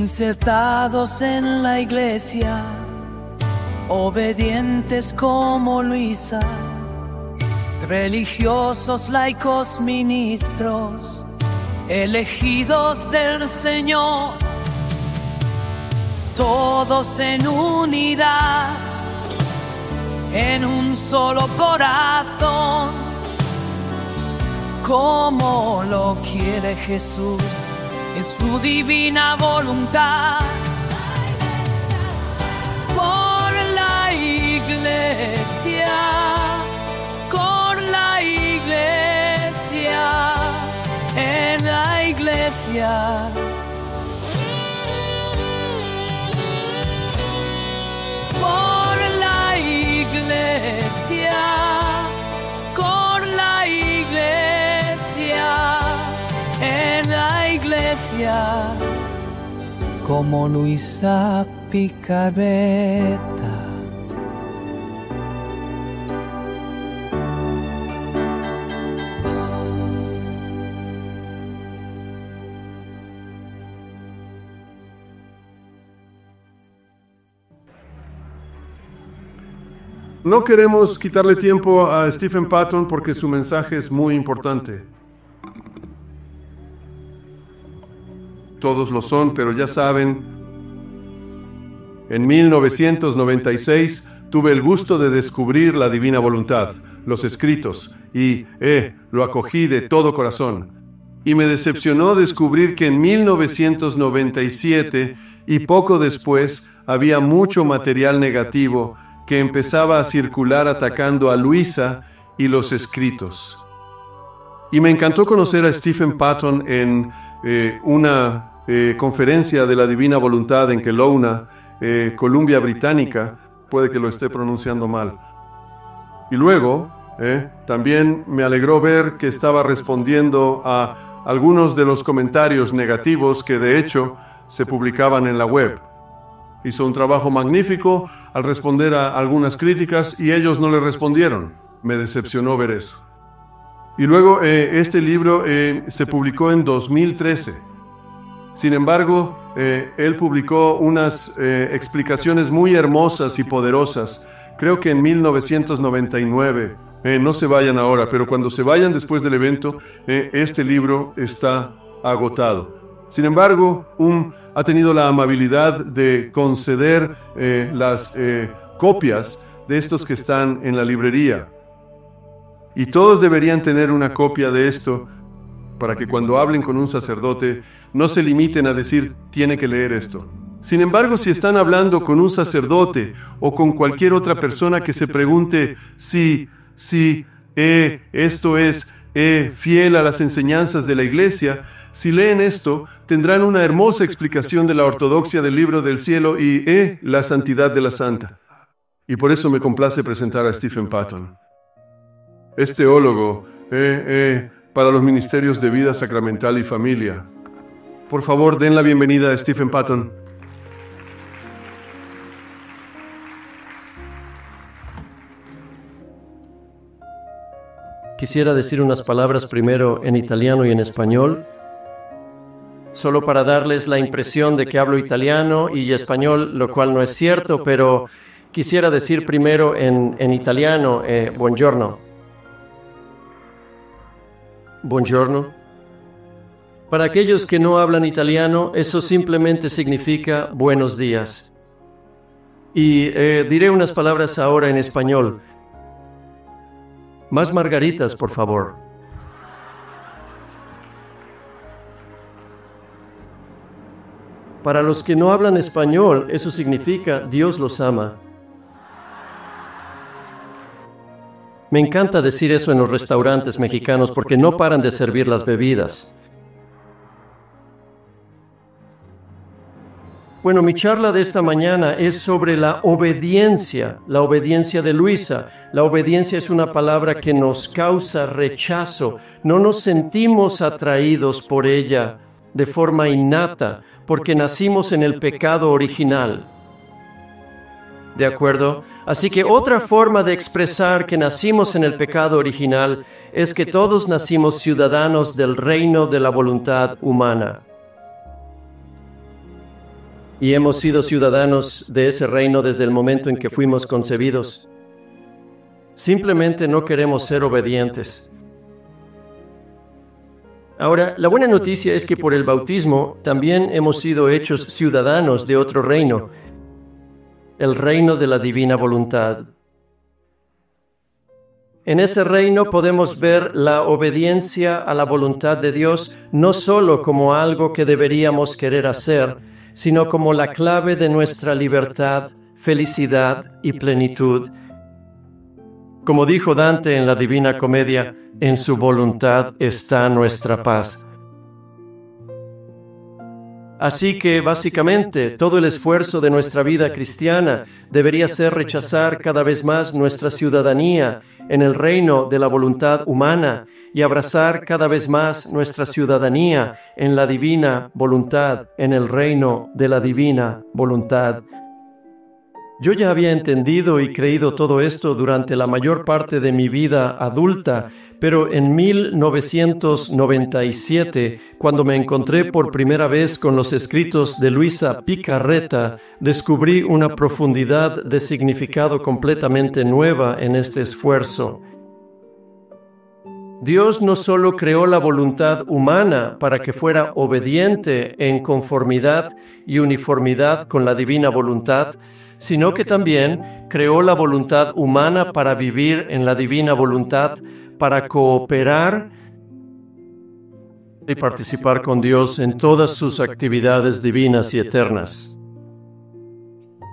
insertados en la iglesia, obedientes como Luisa, religiosos, laicos, ministros, elegidos del Señor, todos en unidad, en un solo corazón, como lo quiere Jesús en su divina voluntad. Por la iglesia, con la iglesia, en la iglesia. Por la iglesia, con la iglesia, en la iglesia, como Luisa Picareta. No queremos quitarle tiempo a Stephen Patton porque su mensaje es muy importante. Todos lo son, pero ya saben, en 1996 tuve el gusto de descubrir la Divina Voluntad, los escritos, y lo acogí de todo corazón. Y me decepcionó descubrir que en 1997 y poco después había mucho material negativo que empezaba a circular atacando a Luisa y los escritos. Y me encantó conocer a Stephen Patton en una conferencia de la Divina Voluntad en Kelowna, Columbia Británica, puede que lo esté pronunciando mal. Y luego, también me alegró ver que estaba respondiendo a algunos de los comentarios negativos que de hecho se publicaban en la web. Hizo un trabajo magnífico al responder a algunas críticas y ellos no le respondieron. Me decepcionó ver eso. Y luego este libro se publicó en 2013. Sin embargo, él publicó unas explicaciones muy hermosas y poderosas. Creo que en 1999. No se vayan ahora, pero cuando se vayan después del evento, este libro está agotado. Sin embargo, ha tenido la amabilidad de conceder las copias de estos que están en la librería. Y todos deberían tener una copia de esto para que cuando hablen con un sacerdote no se limiten a decir, tiene que leer esto. Sin embargo, si están hablando con un sacerdote o con cualquier otra persona que se pregunte si esto es fiel a las enseñanzas de la Iglesia, si leen esto, tendrán una hermosa explicación de la ortodoxia del libro del cielo y la santidad de la santa. Y por eso me complace presentar a Stephen Patton. Es teólogo para los ministerios de vida sacramental y familia. Por favor, den la bienvenida a Stephen Patton. Quisiera decir unas palabras primero en italiano y en español, solo para darles la impresión de que hablo italiano y español, lo cual no es cierto, pero quisiera decir primero en italiano, buongiorno. Buongiorno. Para aquellos que no hablan italiano, eso simplemente significa buenos días. Y diré unas palabras ahora en español. Más margaritas, por favor. Para los que no hablan español, eso significa Dios los ama. Me encanta decir eso en los restaurantes mexicanos porque no paran de servir las bebidas. Bueno, mi charla de esta mañana es sobre la obediencia de Luisa. La obediencia es una palabra que nos causa rechazo. No nos sentimos atraídos por ella de forma innata, porque nacimos en el pecado original. ¿De acuerdo? Así que otra forma de expresar que nacimos en el pecado original es que todos nacimos ciudadanos del reino de la voluntad humana. y hemos sido ciudadanos de ese reino desde el momento en que fuimos concebidos. Simplemente no queremos ser obedientes. Ahora, la buena noticia es que por el bautismo también hemos sido hechos ciudadanos de otro reino, el reino de la divina voluntad. En ese reino podemos ver la obediencia a la voluntad de Dios no solo como algo que deberíamos querer hacer, sino como la clave de nuestra libertad, felicidad y plenitud. Como dijo Dante en la Divina Comedia, en su voluntad está nuestra paz. Así que, básicamente, todo el esfuerzo de nuestra vida cristiana debería ser rechazar cada vez más nuestra ciudadanía en el reino de la voluntad humana y abrazar cada vez más nuestra ciudadanía en la divina voluntad, en el reino de la divina voluntad. Yo ya había entendido y creído todo esto durante la mayor parte de mi vida adulta, pero en 1997, cuando me encontré por primera vez con los escritos de Luisa Picarreta, descubrí una profundidad de significado completamente nueva en este esfuerzo. Dios no solo creó la voluntad humana para que fuera obediente en conformidad y uniformidad con la divina voluntad, sino que también creó la voluntad humana para vivir en la divina voluntad, para cooperar y participar con Dios en todas sus actividades divinas y eternas.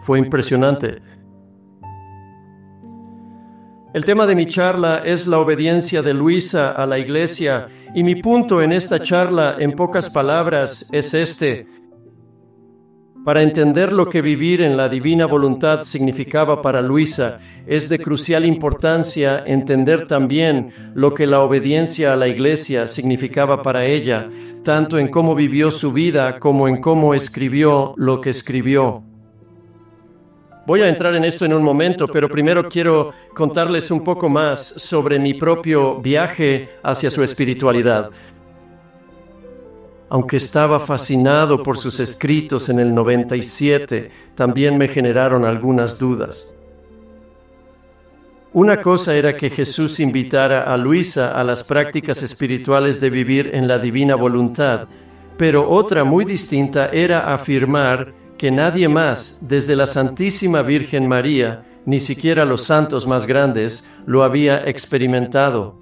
Fue impresionante. El tema de mi charla es la obediencia de Luisa a la Iglesia, y mi punto en esta charla, en pocas palabras, es este. Para entender lo que vivir en la divina voluntad significaba para Luisa, es de crucial importancia entender también lo que la obediencia a la Iglesia significaba para ella, tanto en cómo vivió su vida como en cómo escribió lo que escribió. Voy a entrar en esto en un momento, pero primero quiero contarles un poco más sobre mi propio viaje hacia su espiritualidad. Aunque estaba fascinado por sus escritos en el 97, también me generaron algunas dudas. Una cosa era que Jesús invitara a Luisa a las prácticas espirituales de vivir en la divina voluntad, pero otra muy distinta era afirmar que nadie más, desde la Santísima Virgen María, ni siquiera los santos más grandes, lo había experimentado.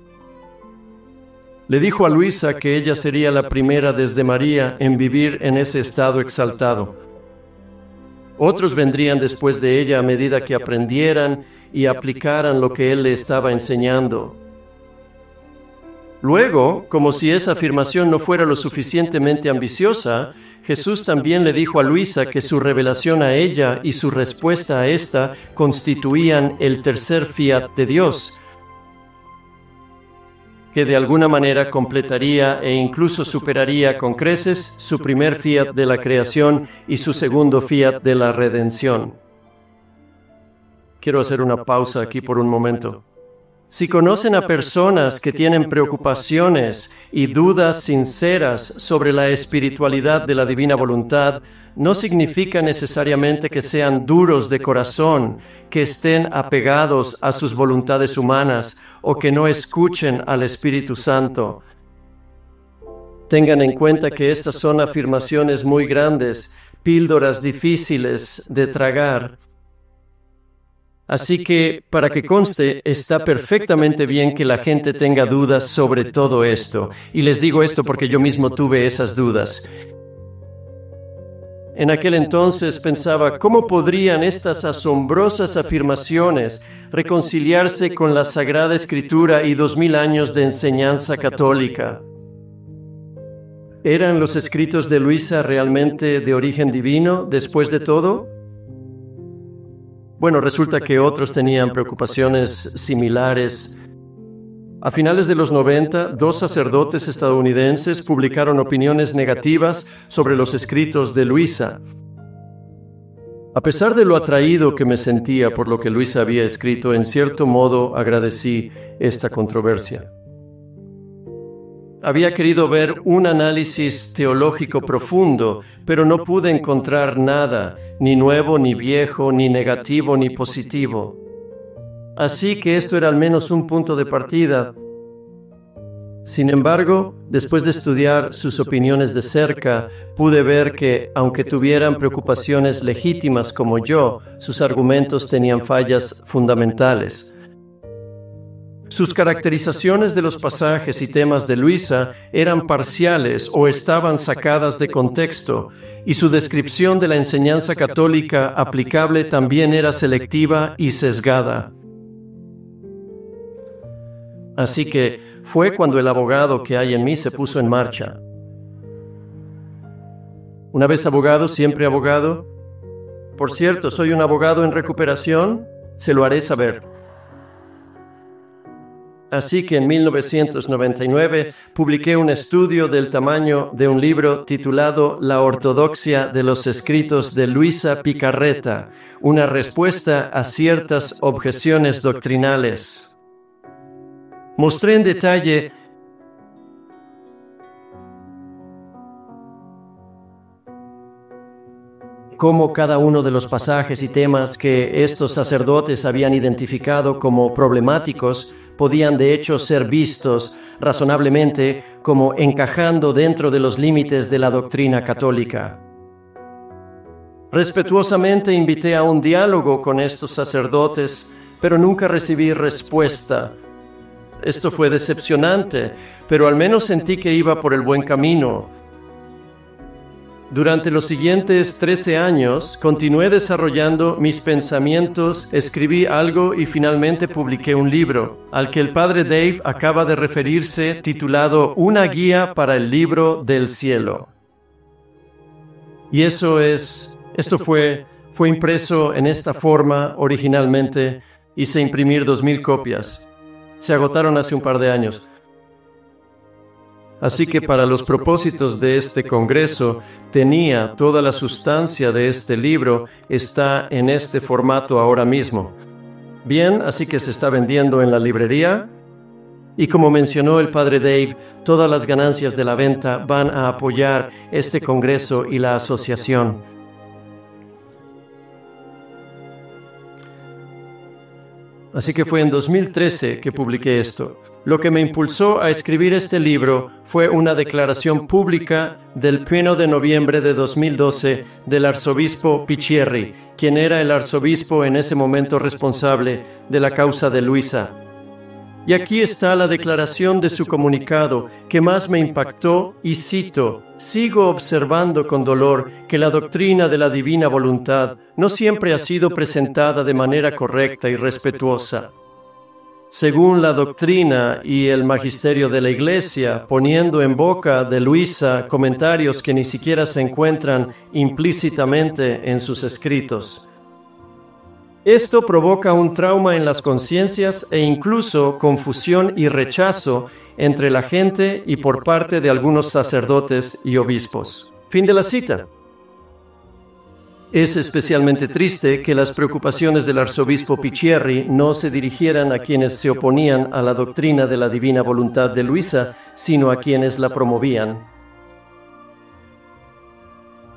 Le dijo a Luisa que ella sería la primera desde María en vivir en ese estado exaltado. Otros vendrían después de ella a medida que aprendieran y aplicaran lo que él le estaba enseñando. Luego, como si esa afirmación no fuera lo suficientemente ambiciosa, Jesús también le dijo a Luisa que su revelación a ella y su respuesta a esta constituían el tercer fiat de Dios, que de alguna manera completaría e incluso superaría con creces su primer fiat de la creación y su segundo fiat de la redención. Quiero hacer una pausa aquí por un momento. Si conocen a personas que tienen preocupaciones y dudas sinceras sobre la espiritualidad de la divina voluntad, no significa necesariamente que sean duros de corazón, que estén apegados a sus voluntades humanas o que no escuchen al Espíritu Santo. Tengan en cuenta que estas son afirmaciones muy grandes, píldoras difíciles de tragar. Así que, para que conste, está perfectamente bien que la gente tenga dudas sobre todo esto. Y les digo esto porque yo mismo tuve esas dudas. En aquel entonces pensaba, ¿cómo podrían estas asombrosas afirmaciones reconciliarse con la Sagrada Escritura y 2000 años de enseñanza católica? ¿Eran los escritos de Luisa realmente de origen divino, después de todo? Bueno, resulta que otros tenían preocupaciones similares. A finales de los 90, 2 sacerdotes estadounidenses publicaron opiniones negativas sobre los escritos de Luisa. A pesar de lo atraído que me sentía por lo que Luisa había escrito, en cierto modo agradecí esta controversia. Había querido ver un análisis teológico profundo, pero no pude encontrar nada, ni nuevo, ni viejo, ni negativo, ni positivo. Así que esto era al menos un punto de partida. Sin embargo, después de estudiar sus opiniones de cerca, pude ver que, aunque tuvieran preocupaciones legítimas como yo, sus argumentos tenían fallas fundamentales. Sus caracterizaciones de los pasajes y temas de Luisa eran parciales o estaban sacadas de contexto, y su descripción de la enseñanza católica aplicable también era selectiva y sesgada. Así que fue cuando el abogado que hay en mí se puso en marcha. Una vez abogado, siempre abogado. Por cierto, soy un abogado en recuperación, se lo haré saber. Así que en 1999 publiqué un estudio del tamaño de un libro titulado La ortodoxia de los escritos de Luisa Picarreta, una respuesta a ciertas objeciones doctrinales. Mostré en detalle cómo cada uno de los pasajes y temas que estos sacerdotes habían identificado como problemáticos podían de hecho ser vistos razonablemente como encajando dentro de los límites de la doctrina católica. Respetuosamente invité a un diálogo con estos sacerdotes, pero nunca recibí respuesta. Esto fue decepcionante, pero al menos sentí que iba por el buen camino. Durante los siguientes 13 años, continué desarrollando mis pensamientos, escribí algo y finalmente publiqué un libro, al que el padre Dave acaba de referirse, titulado Una guía para el libro del cielo. Y esto fue impreso en esta forma originalmente. Hice imprimir 2,000 copias. Se agotaron hace un par de años. Así que para los propósitos de este congreso, tenía toda la sustancia de este libro, está en este formato ahora mismo. Bien, así que se está vendiendo en la librería. Y como mencionó el padre Dave, todas las ganancias de la venta van a apoyar este congreso y la asociación. Así que fue en 2013 que publiqué esto. Lo que me impulsó a escribir este libro fue una declaración pública del 1 de noviembre de 2012 del arzobispo Picierri, quien era el arzobispo en ese momento responsable de la causa de Luisa. Y aquí está la declaración de su comunicado que más me impactó y cito: «Sigo observando con dolor que la doctrina de la divina voluntad no siempre ha sido presentada de manera correcta y respetuosa. Según la doctrina y el magisterio de la Iglesia, poniendo en boca de Luisa comentarios que ni siquiera se encuentran implícitamente en sus escritos. Esto provoca un trauma en las conciencias e incluso confusión y rechazo entre la gente y por parte de algunos sacerdotes y obispos». Fin de la cita. Es especialmente triste que las preocupaciones del arzobispo Picierri no se dirigieran a quienes se oponían a la doctrina de la divina voluntad de Luisa, sino a quienes la promovían.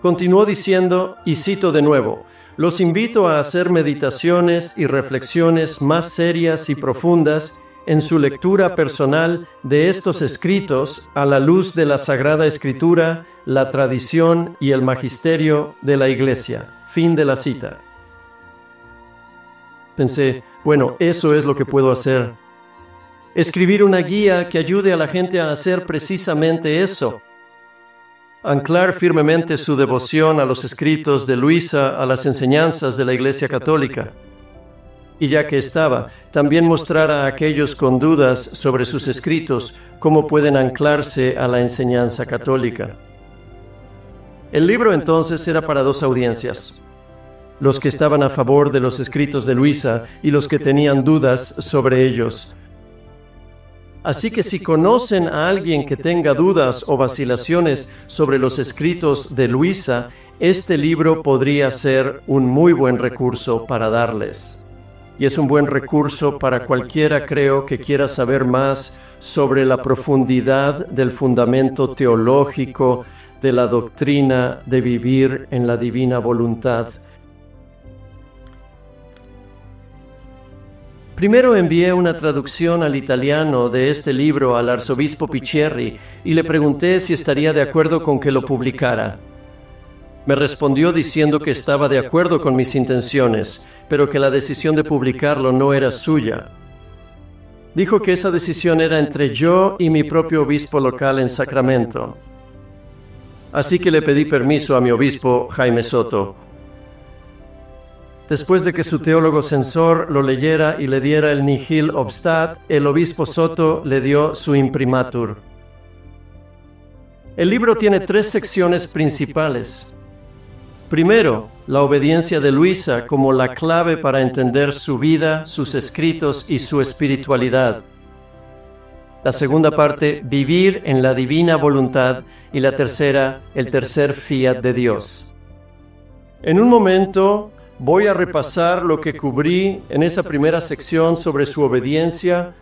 Continuó diciendo, y cito de nuevo: «Los invito a hacer meditaciones y reflexiones más serias y profundas en su lectura personal de estos escritos a la luz de la Sagrada Escritura, la tradición y el magisterio de la Iglesia». Fin de la cita. Pensé, bueno, eso es lo que puedo hacer. Escribir una guía que ayude a la gente a hacer precisamente eso. Anclar firmemente su devoción a los escritos de Luisa, a las enseñanzas de la Iglesia Católica. Y ya que estaba, también mostrar a aquellos con dudas sobre sus escritos cómo pueden anclarse a la enseñanza católica. El libro entonces era para dos audiencias: los que estaban a favor de los escritos de Luisa y los que tenían dudas sobre ellos. Así que si conocen a alguien que tenga dudas o vacilaciones sobre los escritos de Luisa, este libro podría ser un muy buen recurso para darles. Y es un buen recurso para cualquiera, creo, que quiera saber más sobre la profundidad del fundamento teológico de la doctrina de vivir en la divina voluntad. Primero envié una traducción al italiano de este libro al arzobispo Picherri y le pregunté si estaría de acuerdo con que lo publicara. Me respondió diciendo que estaba de acuerdo con mis intenciones, pero que la decisión de publicarlo no era suya. Dijo que esa decisión era entre yo y mi propio obispo local en Sacramento. Así que le pedí permiso a mi obispo, Jaime Soto. Después de que su teólogo censor lo leyera y le diera el nihil obstat, el obispo Soto le dio su imprimatur. El libro tiene 3 secciones principales. Primero, la obediencia de Luisa como la clave para entender su vida, sus escritos y su espiritualidad. La segunda parte, vivir en la divina voluntad, y la tercera, el tercer fiat de Dios. En un momento voy a repasar lo que cubrí en esa primera sección sobre su obediencia,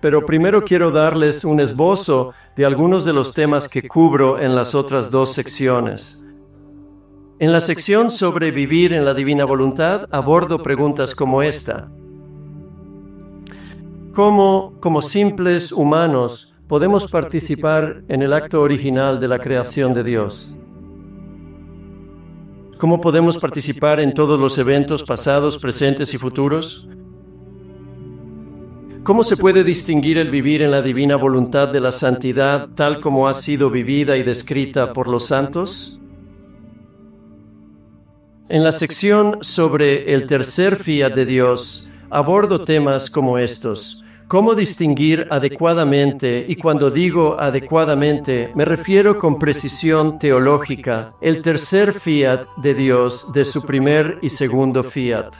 pero primero quiero darles un esbozo de algunos de los temas que cubro en las otras 2 secciones. En la sección sobre vivir en la divina voluntad abordo preguntas como esta. ¿Cómo, como simples humanos, podemos participar en el acto original de la creación de Dios? ¿Cómo podemos participar en todos los eventos pasados, presentes y futuros? ¿Cómo se puede distinguir el vivir en la divina voluntad de la santidad tal como ha sido vivida y descrita por los santos? En la sección sobre el tercer fiat de Dios, abordo temas como estos. ¿Cómo distinguir adecuadamente? Y cuando digo adecuadamente, me refiero con precisión teológica, el tercer fiat de Dios de su primer y segundo fiat.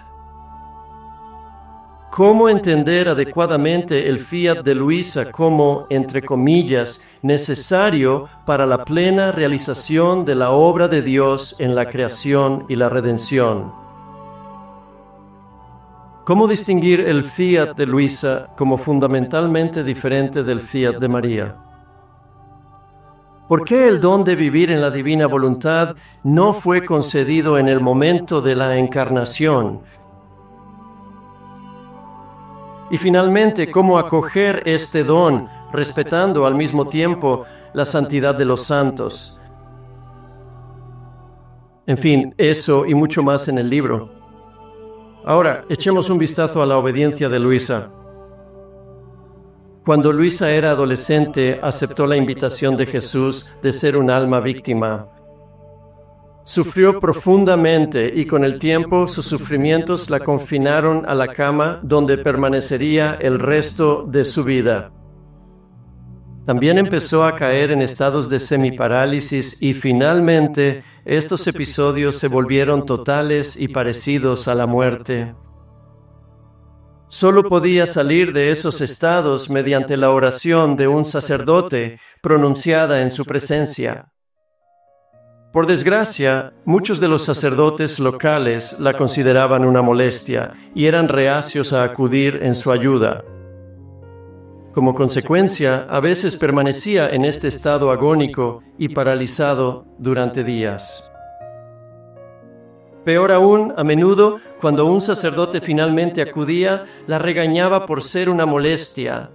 ¿Cómo entender adecuadamente el fiat de Luisa como, entre comillas, necesario para la plena realización de la obra de Dios en la creación y la redención? ¿Cómo distinguir el fiat de Luisa como fundamentalmente diferente del fiat de María? ¿Por qué el don de vivir en la divina voluntad no fue concedido en el momento de la encarnación? Y finalmente, ¿cómo acoger este don, respetando al mismo tiempo la santidad de los santos? En fin, eso y mucho más en el libro. Ahora, echemos un vistazo a la obediencia de Luisa. Cuando Luisa era adolescente, aceptó la invitación de Jesús de ser un alma víctima. Sufrió profundamente y con el tiempo sus sufrimientos la confinaron a la cama donde permanecería el resto de su vida. También empezó a caer en estados de semiparálisis y finalmente estos episodios se volvieron totales y parecidos a la muerte. Solo podía salir de esos estados mediante la oración de un sacerdote pronunciada en su presencia. Por desgracia, muchos de los sacerdotes locales la consideraban una molestia y eran reacios a acudir en su ayuda. Como consecuencia, a veces permanecía en este estado agónico y paralizado durante días. Peor aún, a menudo, cuando un sacerdote finalmente acudía, la regañaba por ser una molestia.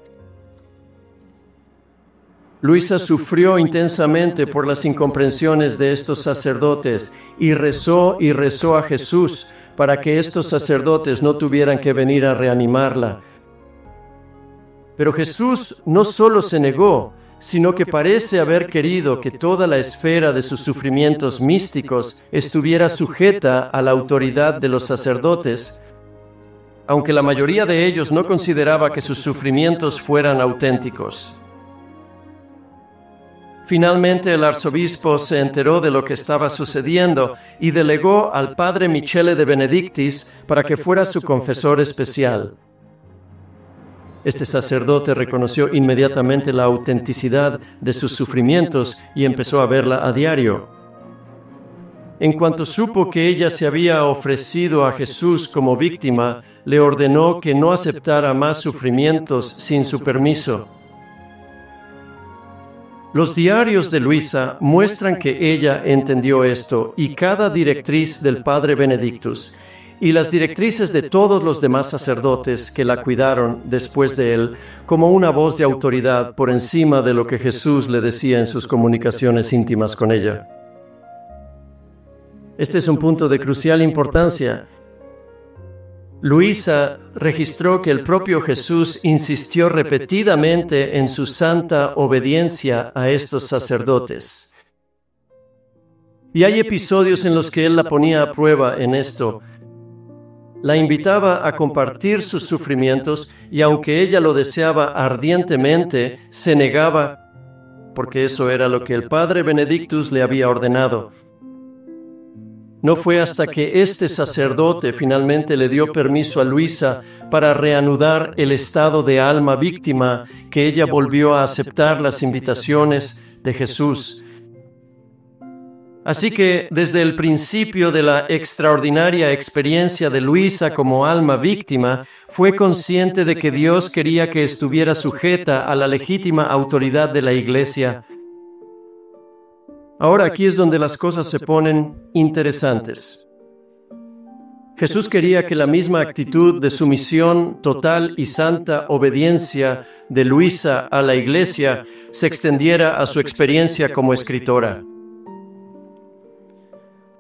Luisa sufrió intensamente por las incomprensiones de estos sacerdotes y rezó a Jesús para que estos sacerdotes no tuvieran que venir a reanimarla. Pero Jesús no solo se negó, sino que parece haber querido que toda la esfera de sus sufrimientos místicos estuviera sujeta a la autoridad de los sacerdotes, aunque la mayoría de ellos no consideraba que sus sufrimientos fueran auténticos. Finalmente el arzobispo se enteró de lo que estaba sucediendo y delegó al padre Michele de Benedictis para que fuera su confesor especial. Este sacerdote reconoció inmediatamente la autenticidad de sus sufrimientos y empezó a verla a diario. En cuanto supo que ella se había ofrecido a Jesús como víctima, le ordenó que no aceptara más sufrimientos sin su permiso. Los diarios de Luisa muestran que ella entendió esto y cada directriz del padre Benedictus y las directrices de todos los demás sacerdotes que la cuidaron después de él como una voz de autoridad por encima de lo que Jesús le decía en sus comunicaciones íntimas con ella. Este es un punto de crucial importancia. Luisa registró que el propio Jesús insistió repetidamente en su santa obediencia a estos sacerdotes. Y hay episodios en los que él la ponía a prueba en esto. La invitaba a compartir sus sufrimientos y aunque ella lo deseaba ardientemente, se negaba porque eso era lo que el padre Benedictus le había ordenado. No fue hasta que este sacerdote finalmente le dio permiso a Luisa para reanudar el estado de alma víctima que ella volvió a aceptar las invitaciones de Jesús. Así que desde el principio de la extraordinaria experiencia de Luisa como alma víctima, fue consciente de que Dios quería que estuviera sujeta a la legítima autoridad de la Iglesia. Ahora aquí es donde las cosas se ponen interesantes. Jesús quería que la misma actitud de sumisión, total y santa obediencia de Luisa a la Iglesia se extendiera a su experiencia como escritora.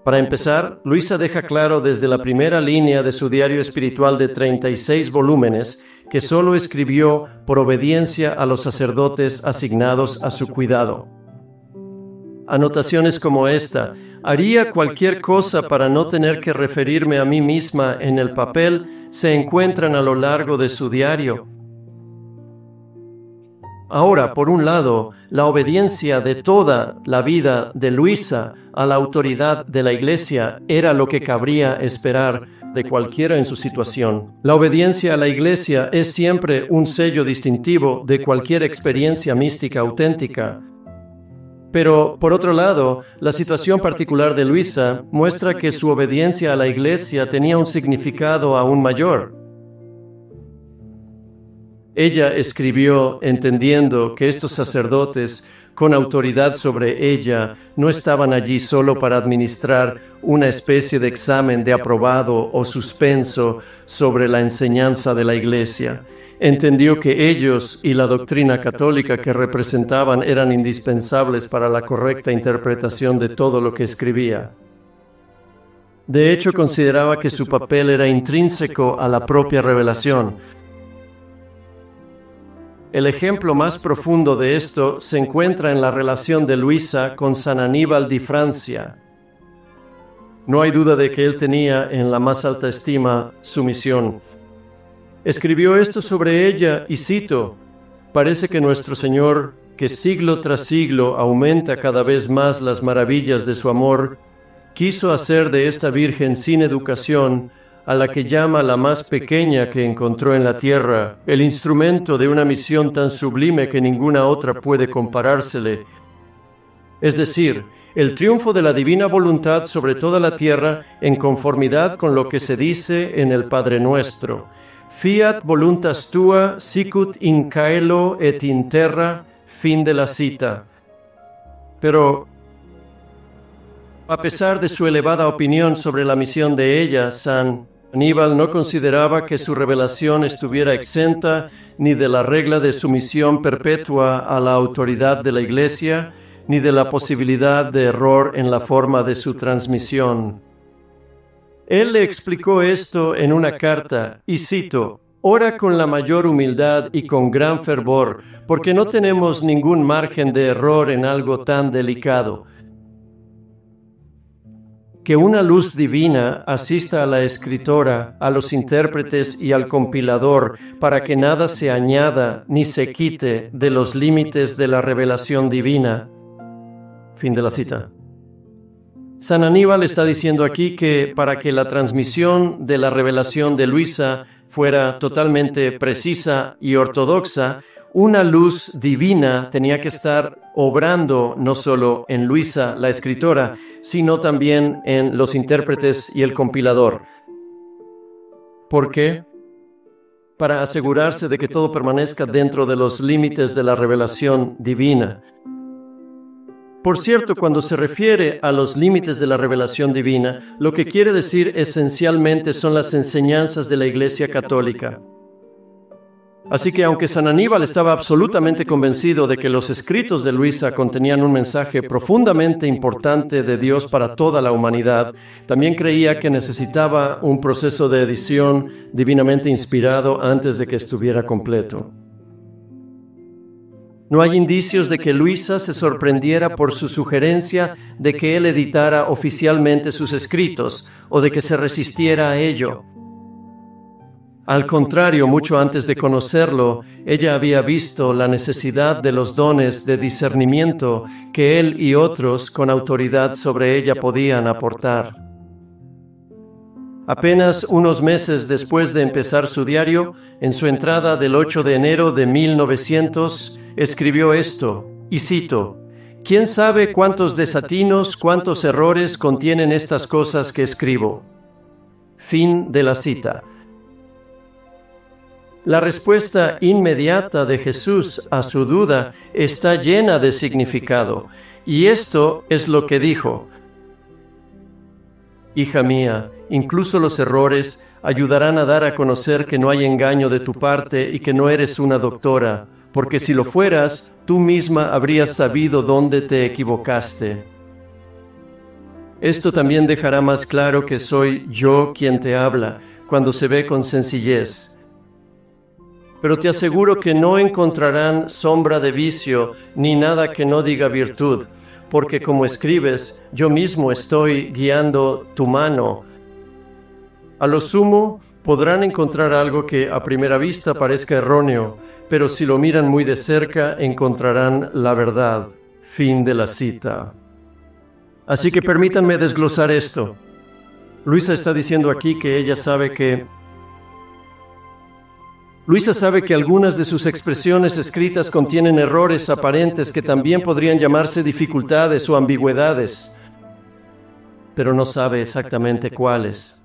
Para empezar, Luisa deja claro desde la primera línea de su diario espiritual de 36 volúmenes que solo escribió por obediencia a los sacerdotes asignados a su cuidado. Anotaciones como esta: haría cualquier cosa para no tener que referirme a mí misma en el papel, se encuentran a lo largo de su diario. Ahora, por un lado, la obediencia de toda la vida de Luisa a la autoridad de la Iglesia era lo que cabría esperar de cualquiera en su situación. La obediencia a la Iglesia es siempre un sello distintivo de cualquier experiencia mística auténtica. Pero, por otro lado, la situación particular de Luisa muestra que su obediencia a la Iglesia tenía un significado aún mayor. Ella escribió entendiendo que estos sacerdotes, con autoridad sobre ella, no estaban allí solo para administrar una especie de examen de aprobado o suspenso sobre la enseñanza de la Iglesia. Entendió que ellos y la doctrina católica que representaban eran indispensables para la correcta interpretación de todo lo que escribía. De hecho, consideraba que su papel era intrínseco a la propia revelación. El ejemplo más profundo de esto se encuentra en la relación de Luisa con San Aníbal di Francia. No hay duda de que él tenía en la más alta estima su misión. Escribió esto sobre ella y cito: «Parece que nuestro Señor, que siglo tras siglo aumenta cada vez más las maravillas de su amor, quiso hacer de esta Virgen sin educación, a la que llama la más pequeña que encontró en la tierra, el instrumento de una misión tan sublime que ninguna otra puede comparársele. Es decir, el triunfo de la divina voluntad sobre toda la tierra en conformidad con lo que se dice en el Padre Nuestro. Fiat voluntas tua sicut in caelo et in terra», fin de la cita. Pero, a pesar de su elevada opinión sobre la misión de ella, San Aníbal no consideraba que su revelación estuviera exenta ni de la regla de sumisión perpetua a la autoridad de la Iglesia, ni de la posibilidad de error en la forma de su transmisión. Él le explicó esto en una carta, y cito: «Ora con la mayor humildad y con gran fervor, porque no tenemos ningún margen de error en algo tan delicado. Que una luz divina asista a la escritora, a los intérpretes y al compilador, para que nada se añada ni se quite de los límites de la revelación divina». Fin de la cita. San Aníbal está diciendo aquí que para que la transmisión de la revelación de Luisa fuera totalmente precisa y ortodoxa, una luz divina tenía que estar obrando no solo en Luisa, la escritora, sino también en los intérpretes y el compilador. ¿Por qué? Para asegurarse de que todo permanezca dentro de los límites de la revelación divina. Por cierto, cuando se refiere a los límites de la revelación divina, lo que quiere decir esencialmente son las enseñanzas de la Iglesia Católica. Así que aunque San Aníbal estaba absolutamente convencido de que los escritos de Luisa contenían un mensaje profundamente importante de Dios para toda la humanidad, también creía que necesitaba un proceso de edición divinamente inspirado antes de que estuviera completo. No hay indicios de que Luisa se sorprendiera por su sugerencia de que él editara oficialmente sus escritos o de que se resistiera a ello. Al contrario, mucho antes de conocerlo, ella había visto la necesidad de los dones de discernimiento que él y otros con autoridad sobre ella podían aportar. Apenas unos meses después de empezar su diario, en su entrada del 8 de enero de 1900, escribió esto, y cito, «¿Quién sabe cuántos desatinos, cuántos errores contienen estas cosas que escribo?» Fin de la cita. La respuesta inmediata de Jesús a su duda está llena de significado, y esto es lo que dijo. Hija mía, incluso los errores ayudarán a dar a conocer que no hay engaño de tu parte y que no eres una doctora, porque si lo fueras, tú misma habrías sabido dónde te equivocaste. Esto también dejará más claro que soy yo quien te habla, cuando se ve con sencillez. Pero te aseguro que no encontrarán sombra de vicio ni nada que no diga virtud, porque como escribes, yo mismo estoy guiando tu mano. A lo sumo, podrán encontrar algo que a primera vista parezca erróneo, pero si lo miran muy de cerca, encontrarán la verdad. Fin de la cita. Así que permítanme desglosar esto. Luisa está diciendo aquí que ella sabe que Luisa sabe que algunas de sus expresiones escritas contienen errores aparentes que también podrían llamarse dificultades o ambigüedades, pero no sabe exactamente cuáles.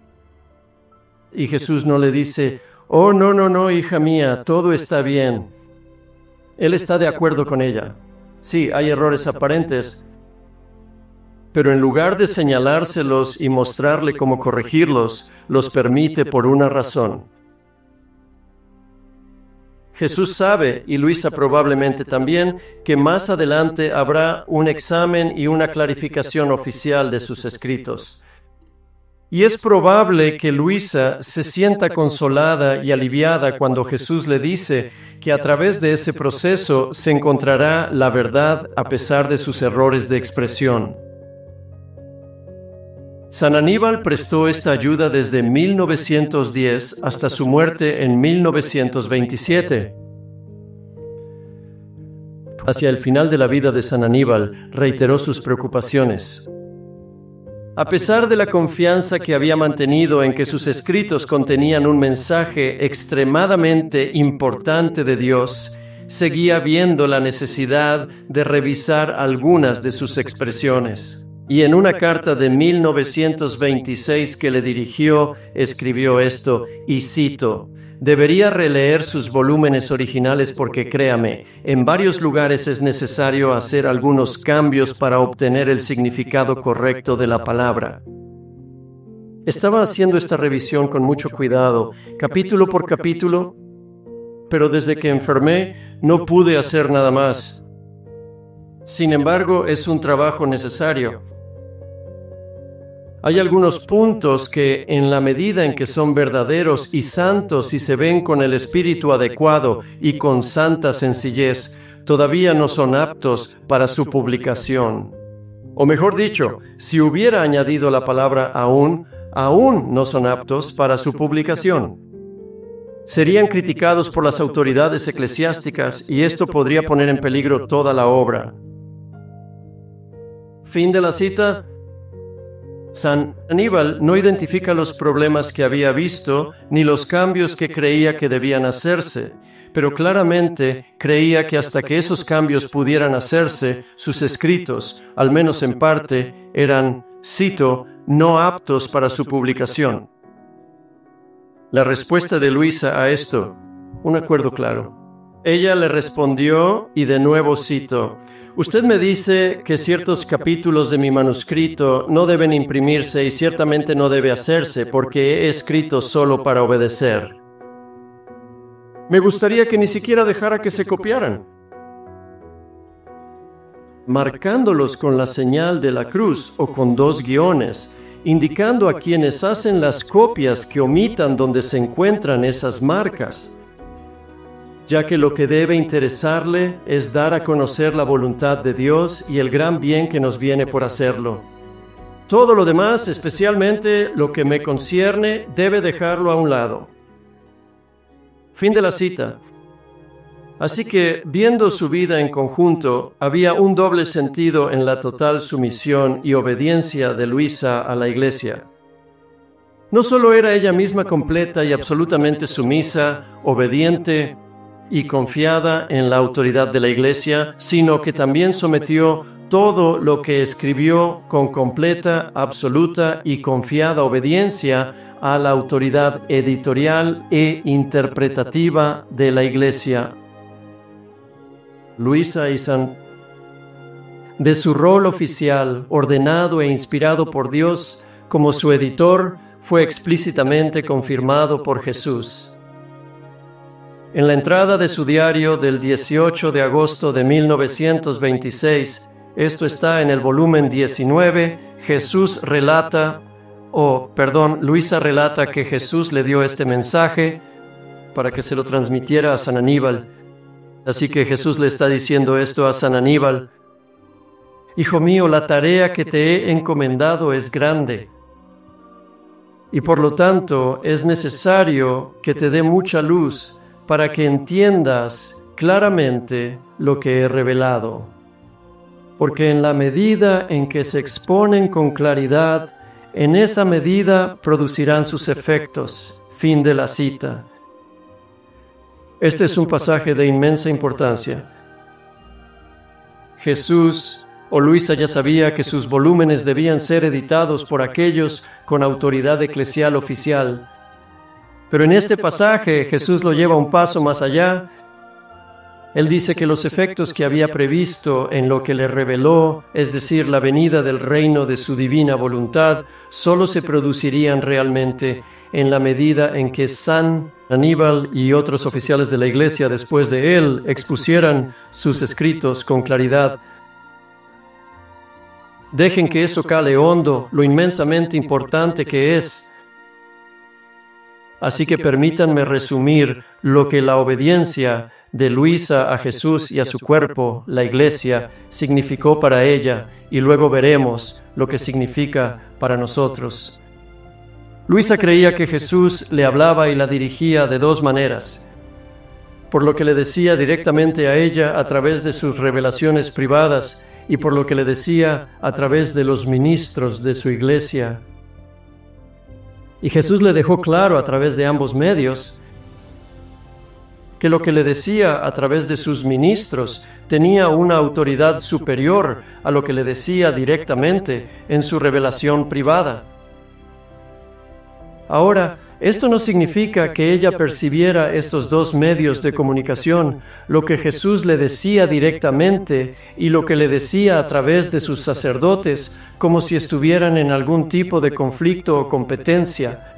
Y Jesús no le dice, «Oh, no, hija mía, todo está bien». Él está de acuerdo con ella. Sí, hay errores aparentes, pero en lugar de señalárselos y mostrarle cómo corregirlos, los permite por una razón. Jesús sabe, y Luisa probablemente también, que más adelante habrá un examen y una clarificación oficial de sus escritos. Y es probable que Luisa se sienta consolada y aliviada cuando Jesús le dice que a través de ese proceso se encontrará la verdad a pesar de sus errores de expresión. San Aníbal prestó esta ayuda desde 1910 hasta su muerte en 1927. Hacia el final de la vida de San Aníbal, reiteró sus preocupaciones. A pesar de la confianza que había mantenido en que sus escritos contenían un mensaje extremadamente importante de Dios, seguía viendo la necesidad de revisar algunas de sus expresiones. Y en una carta de 1926 que le dirigió, escribió esto, y cito, «Debería releer sus volúmenes originales porque créame, en varios lugares es necesario hacer algunos cambios para obtener el significado correcto de la palabra». Estaba haciendo esta revisión con mucho cuidado, capítulo por capítulo, pero desde que enfermé no pude hacer nada más. Sin embargo, es un trabajo necesario. Hay algunos puntos que, en la medida en que son verdaderos y santos y se ven con el espíritu adecuado y con santa sencillez, todavía no son aptos para su publicación. O mejor dicho, si hubiera añadido la palabra aún no son aptos para su publicación. Serían criticados por las autoridades eclesiásticas y esto podría poner en peligro toda la obra. Fin de la cita. San Aníbal no identifica los problemas que había visto ni los cambios que creía que debían hacerse, pero claramente creía que hasta que esos cambios pudieran hacerse, sus escritos, al menos en parte, eran, cito, no aptos para su publicación. La respuesta de Luisa a esto, un acuerdo claro. Ella le respondió, y de nuevo cito, usted me dice que ciertos capítulos de mi manuscrito no deben imprimirse y ciertamente no debe hacerse porque he escrito solo para obedecer. Me gustaría que ni siquiera dejara que se copiaran. Marcándolos con la señal de la cruz o con 2 guiones, indicando a quienes hacen las copias que omitan donde se encuentran esas marcas, ya que lo que debe interesarle es dar a conocer la voluntad de Dios y el gran bien que nos viene por hacerlo. Todo lo demás, especialmente lo que me concierne, debe dejarlo a un lado. Fin de la cita. Así que, viendo su vida en conjunto, había un doble sentido en la total sumisión y obediencia de Luisa a la Iglesia. No solo era ella misma completa y absolutamente sumisa, obediente y confiada en la autoridad de la Iglesia, sino que también sometió todo lo que escribió con completa, absoluta y confiada obediencia a la autoridad editorial e interpretativa de la Iglesia. Luisa y de su rol oficial, ordenado e inspirado por Dios como su editor, fue explícitamente confirmado por Jesús. En la entrada de su diario del 18 de agosto de 1926, esto está en el volumen 19, Luisa relata que Jesús le dio este mensaje para que se lo transmitiera a San Aníbal. Así que Jesús le está diciendo esto a San Aníbal: Hijo mío, la tarea que te he encomendado es grande, y por lo tanto es necesario que te dé mucha luz para que entiendas claramente lo que he revelado. Porque en la medida en que se exponen con claridad, en esa medida producirán sus efectos. Fin de la cita. Este es un pasaje de inmensa importancia. Jesús o Luisa ya sabía que sus volúmenes debían ser editados por aquellos con autoridad eclesial oficial. Pero en este pasaje Jesús lo lleva un paso más allá. Él dice que los efectos que había previsto en lo que le reveló, es decir, la venida del reino de su divina voluntad, solo se producirían realmente en la medida en que San Aníbal y otros oficiales de la Iglesia después de él expusieran sus escritos con claridad. Dejen que eso cale hondo, lo inmensamente importante que es. Así que permítanme resumir lo que la obediencia de Luisa a Jesús y a su cuerpo, la Iglesia, significó para ella, y luego veremos lo que significa para nosotros. Luisa creía que Jesús le hablaba y la dirigía de 2 maneras: por lo que le decía directamente a ella a través de sus revelaciones privadas y por lo que le decía a través de los ministros de su Iglesia. Y Jesús le dejó claro a través de ambos medios que lo que le decía a través de sus ministros tenía una autoridad superior a lo que le decía directamente en su revelación privada. Ahora, esto no significa que ella percibiera estos 2 medios de comunicación, lo que Jesús le decía directamente y lo que le decía a través de sus sacerdotes, como si estuvieran en algún tipo de conflicto o competencia.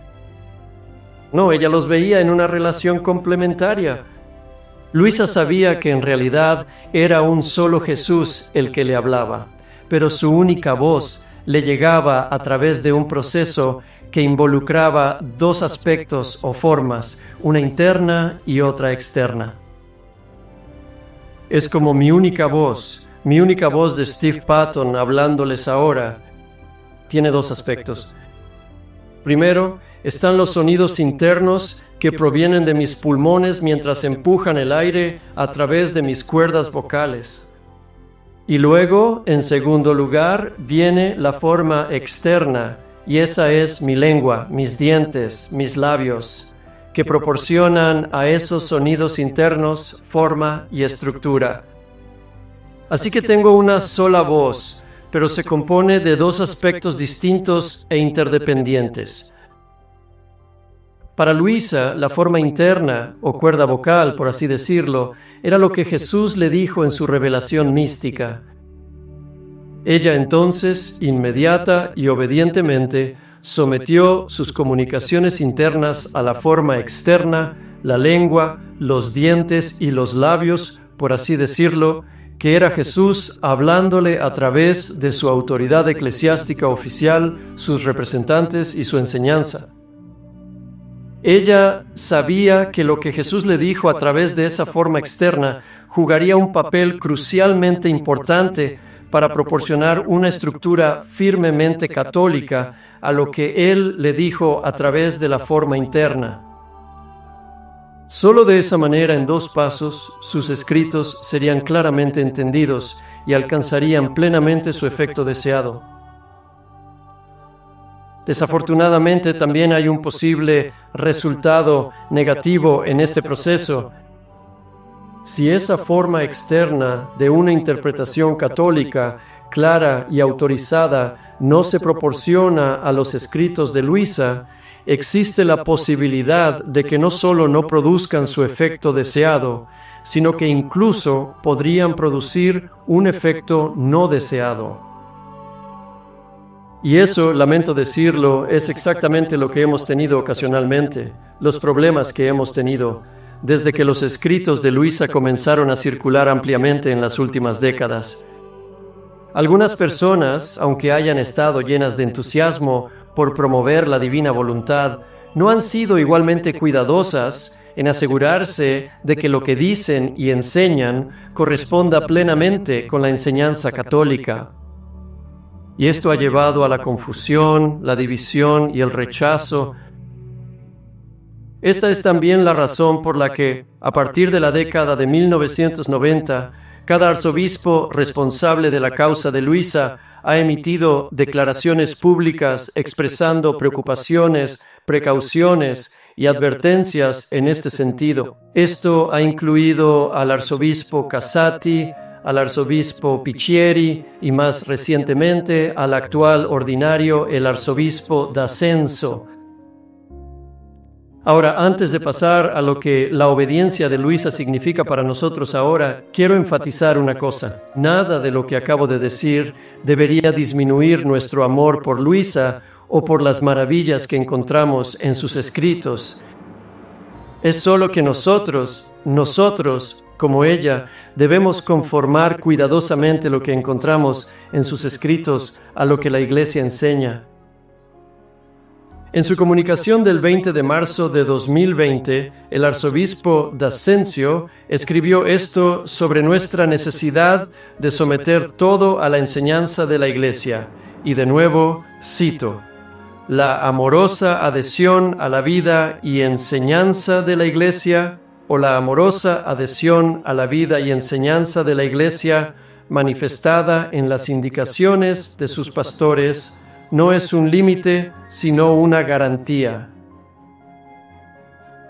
No, ella los veía en una relación complementaria. Luisa sabía que en realidad era un solo Jesús el que le hablaba, pero su única voz le llegaba a través de un proceso que involucraba 2 aspectos o formas, una interna y otra externa. Es como mi única voz de Steve Patton hablándoles ahora, tiene 2 aspectos. Primero, están los sonidos internos que provienen de mis pulmones mientras empujan el aire a través de mis cuerdas vocales. Y luego, en segundo lugar, viene la forma externa, y esa es mi lengua, mis dientes, mis labios, que proporcionan a esos sonidos internos forma y estructura. Así que tengo una sola voz, pero se compone de 2 aspectos distintos e interdependientes. Para Luisa, la forma interna, o cuerda vocal, por así decirlo, era lo que Jesús le dijo en su revelación mística. Ella entonces, inmediata y obedientemente, sometió sus comunicaciones internas a la forma externa, la lengua, los dientes y los labios, por así decirlo, que era Jesús hablándole a través de su autoridad eclesiástica oficial, sus representantes y su enseñanza. Ella sabía que lo que Jesús le dijo a través de esa forma externa jugaría un papel crucialmente importante para proporcionar una estructura firmemente católica a lo que Él le dijo a través de la forma interna. Solo de esa manera, en 2 pasos, sus escritos serían claramente entendidos y alcanzarían plenamente su efecto deseado. Desafortunadamente, también hay un posible resultado negativo en este proceso. Si esa forma externa de una interpretación católica clara y autorizada no se proporciona a los escritos de Luisa, existe la posibilidad de que no solo no produzcan su efecto deseado, sino que incluso podrían producir un efecto no deseado. Y eso, lamento decirlo, es exactamente lo que hemos tenido ocasionalmente, los problemas que hemos tenido, desde que los escritos de Luisa comenzaron a circular ampliamente en las últimas décadas. Algunas personas, aunque hayan estado llenas de entusiasmo por promover la divina voluntad, no han sido igualmente cuidadosas en asegurarse de que lo que dicen y enseñan corresponda plenamente con la enseñanza católica. Y esto ha llevado a la confusión, la división y el rechazo. Esta es también la razón por la que, a partir de la década de 1990, cada arzobispo responsable de la causa de Luisa ha emitido declaraciones públicas expresando preocupaciones, precauciones y advertencias en este sentido. Esto ha incluido al arzobispo Casati, al arzobispo Picchieri y más recientemente al actual ordinario, el arzobispo D'Ascenso. Ahora, antes de pasar a lo que la obediencia de Luisa significa para nosotros ahora, quiero enfatizar una cosa. Nada de lo que acabo de decir debería disminuir nuestro amor por Luisa o por las maravillas que encontramos en sus escritos. Es solo que nosotros, como ella, debemos conformar cuidadosamente lo que encontramos en sus escritos a lo que la Iglesia enseña. En su comunicación del 20 de marzo de 2020, el arzobispo D'Ascenso escribió esto sobre nuestra necesidad de someter todo a la enseñanza de la Iglesia. Y de nuevo, cito: la amorosa adhesión a la vida y enseñanza de la Iglesia, o la amorosa adhesión a la vida y enseñanza de la Iglesia manifestada en las indicaciones de sus pastores, no es un límite, sino una garantía.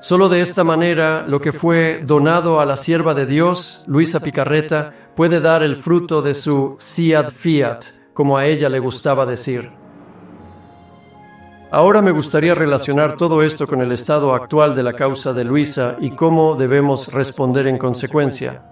Solo de esta manera, lo que fue donado a la sierva de Dios, Luisa Picarreta, puede dar el fruto de su siat fiat, como a ella le gustaba decir. Ahora me gustaría relacionar todo esto con el estado actual de la causa de Luisa y cómo debemos responder en consecuencia.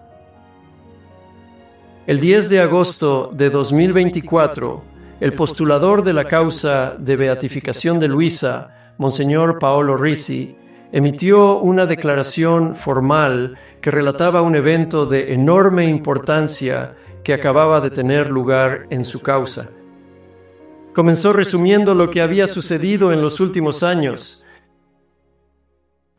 El 10 de agosto de 2024, el postulador de la causa de beatificación de Luisa, Monseñor Paolo Ricci, emitió una declaración formal que relataba un evento de enorme importancia que acababa de tener lugar en su causa. Comenzó resumiendo lo que había sucedido en los últimos años.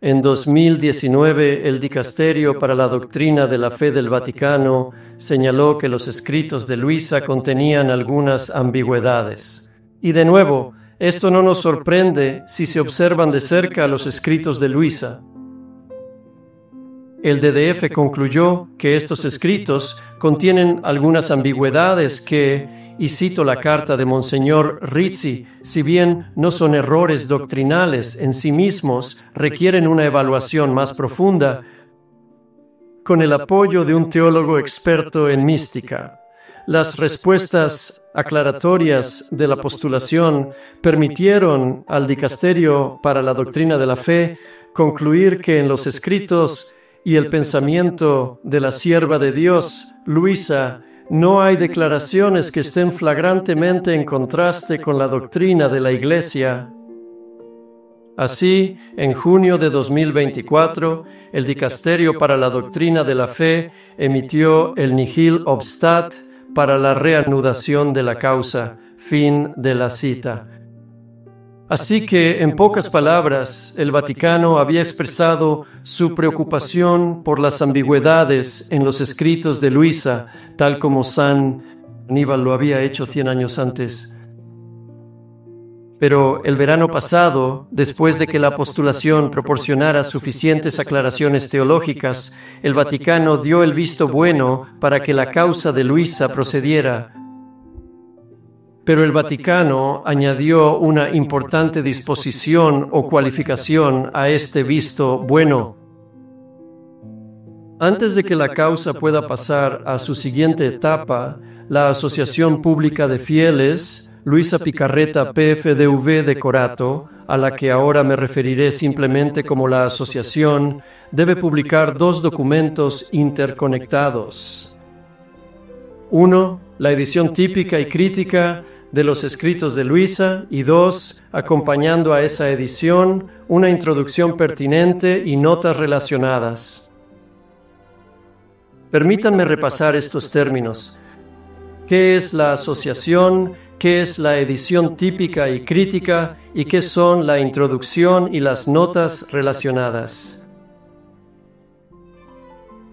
En 2019, el Dicasterio para la Doctrina de la Fe del Vaticano señaló que los escritos de Luisa contenían algunas ambigüedades. Y de nuevo, esto no nos sorprende si se observan de cerca los escritos de Luisa. El DDF concluyó que estos escritos contienen algunas ambigüedades que, y cito la carta de Monseñor Ricci, si bien no son errores doctrinales en sí mismos, requieren una evaluación más profunda con el apoyo de un teólogo experto en mística. Las respuestas aclaratorias de la postulación permitieron al Dicasterio para la Doctrina de la Fe concluir que en los escritos y el pensamiento de la sierva de Dios, Luisa, no hay declaraciones que estén flagrantemente en contraste con la doctrina de la Iglesia. Así, en junio de 2024, el Dicasterio para la Doctrina de la Fe emitió el Nihil Obstat para la reanudación de la causa. Fin de la cita. Así que, en pocas palabras, el Vaticano había expresado su preocupación por las ambigüedades en los escritos de Luisa, tal como San Aníbal lo había hecho 100 años antes. Pero el verano pasado, después de que la postulación proporcionara suficientes aclaraciones teológicas, el Vaticano dio el visto bueno para que la causa de Luisa procediera. Pero el Vaticano añadió una importante disposición o cualificación a este visto bueno. Antes de que la causa pueda pasar a su siguiente etapa, la Asociación Pública de Fieles, Luisa Picarreta PFDV de Corato, a la que ahora me referiré simplemente como la asociación, debe publicar 2 documentos interconectados. 1. La edición típica y crítica de los escritos de Luisa, y 2. Acompañando a esa edición, una introducción pertinente y notas relacionadas. Permítanme repasar estos términos. ¿Qué es la asociación? ¿Qué es la edición típica y crítica? ¿Y qué son la introducción y las notas relacionadas?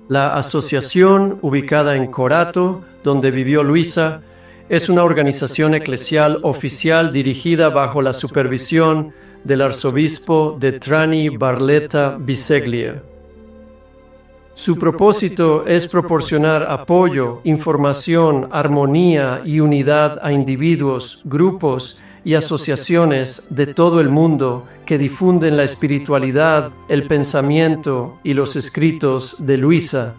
La asociación, ubicada en Corato, donde vivió Luisa, es una organización eclesial oficial dirigida bajo la supervisión del arzobispo de Trani Barletta Biseglie. Su propósito es proporcionar apoyo, información, armonía y unidad a individuos, grupos y asociaciones de todo el mundo que difunden la espiritualidad, el pensamiento y los escritos de Luisa.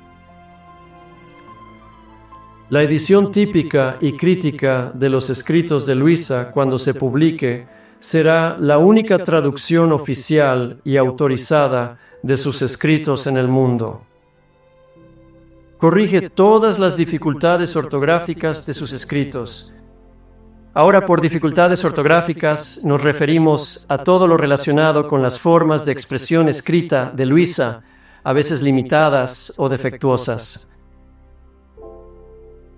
La edición típica y crítica de los escritos de Luisa, cuando se publique, será la única traducción oficial y autorizada de sus escritos en el mundo. Corrige todas las dificultades ortográficas de sus escritos. Ahora, por dificultades ortográficas, nos referimos a todo lo relacionado con las formas de expresión escrita de Luisa, a veces limitadas o defectuosas.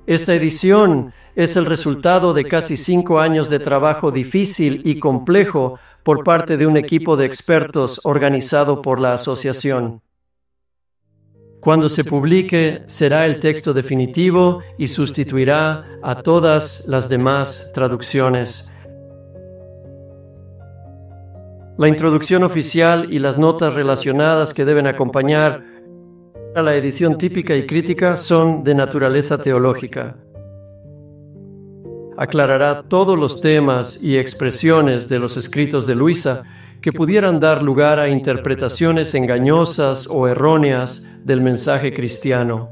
Esta edición es el resultado de casi 5 años de trabajo difícil y complejo por parte de un equipo de expertos organizado por la asociación. Cuando se publique, será el texto definitivo y sustituirá a todas las demás traducciones. La introducción oficial y las notas relacionadas que deben acompañar a la edición típica y crítica son de naturaleza teológica. Aclarará todos los temas y expresiones de los escritos de Luisa que pudieran dar lugar a interpretaciones engañosas o erróneas del mensaje cristiano.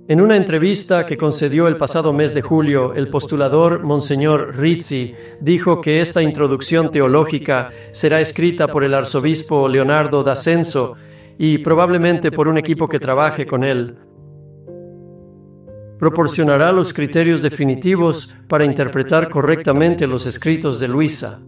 En una entrevista que concedió el pasado mes de julio, el postulador Monseñor Rizzi dijo que esta introducción teológica será escrita por el arzobispo Leonardo d'Ascenso y probablemente por un equipo que trabaje con él. Proporcionará los criterios definitivos para interpretar correctamente los escritos de Luisa.